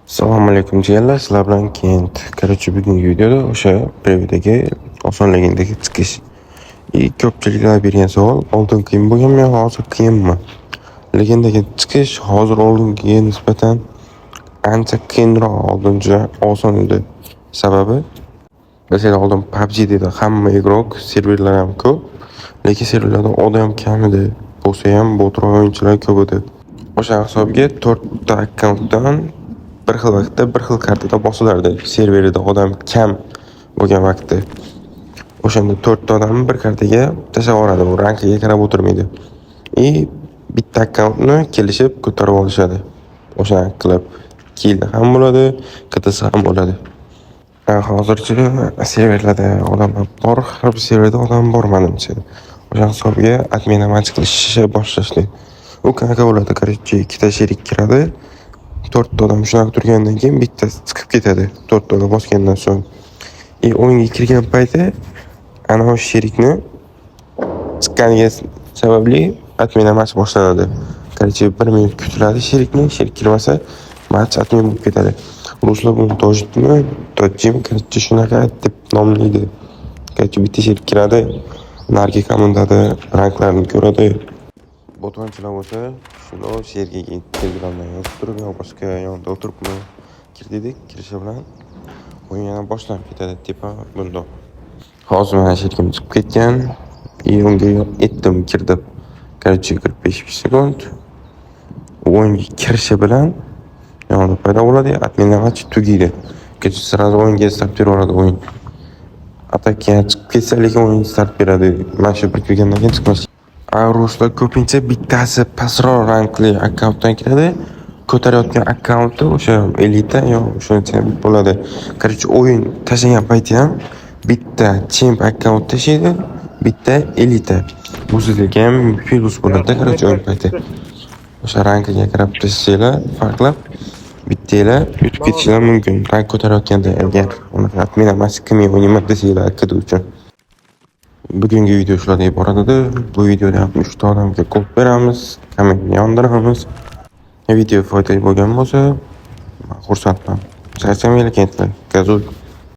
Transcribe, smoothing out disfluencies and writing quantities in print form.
Assalomu alaykum jigarlar, sizlar bilan Kent. Bugungi videoda o'sha previydagi oson legendagi chiqish. Ko'pchiliklar bergan savol, oldin qiyin bo'lganmi yo hozir qiyinmi? Legendaga chiqish hozir oldingiga nisbatan ancha qiyinroq, oldin juda oson edi. Sababi mesela oldin PUBG dedi hamma igrok, serverlar ham ko'p, lekin serverlarda odam kam edi. Bo'lsa ham botroq o'yinchilar ko'p edi. O'sha hisobga 4 ta akkauntdan bir xil vaqtda bir xil kartada bosilardi. Serverida odam kam bo'lgan vaqtda. O'shanda 4 ta odamni bir kartaga tashlab yuboradi. U rankiga qarab o'tirmaydi. Bitta akkauntni kelishib ko'tarib olishadi. O'sha qilib kill ham bo'ladi, KTS ham bo'ladi. Hozircha serverlarda odam bor, har bir serverda odam bor menimcha. O'sha hisobga admin match qilishni boshlashdi. U qanaqa bo'ladi? Короче, ikkita sherik kiradi. 4 ta odam shunaqa turgandan keyin bittasi chiqib ketadi. 4 ta odam bosgandan so'ng. O'yinga kirgan payti ana o'sha sherikni chiqqaniga sababli admin match boshlanadi. Короче, 1 minut kutiladi sherikni, sherik kirmasa match admin bo'lib ketadi. Ruslar buni tojim, короче, shunaqa deb nomlaydi. Короче, bitta sherik kiradi, narga komandada ranklarni ko'radi. Botvanchilar bo'lsa, shuni serga Telegramdan yozib turib, yo boshqa yonda o'tiribmi kirdik, kirishi bilan o'yin yana boshlanib ketadi. Tepa bundoq. Hozir mana sherkim chiqib ketgan, unga etdim, kirdim. Короче, 45 sekund. O'yinga kirishi bilan yonda paydo bo'ladi, adminlar match tugaydi. Kecha sразу o'yinga start beradi o'yin. Atakka chiqib ketsa, lekin o'yin start beradi. Mana shu bir kirgandan keyin chiqmas. Ruslar ko'pincha bittasi pastroq rankli akkauntdan kiradi. Ko'tarayotgan akkaunti o'sha elita yo shuncha bo'ladi. Короче, o'yin tashlagan payti ham bitta champ akkaunt tashlaydi, bitta elita. Bu sizga ham plus bo'ladi, короче, o'yin payti. O'sha rankiga qarab tashlanglar, farqlab bittalar yutib ketishingiz mumkin. Rank ko'tarayotganda agar unaqa admin emas, kim o'ynayman desanglar kid uchun. Bugungi video shulardan iborat edi. Bu videoda 63 ta odamga kod beramiz, kommentni yondiramiz. Video foydali bo'lgan bo'lsa, xursandman. Charchamanglar, Kentlar. Gazoy.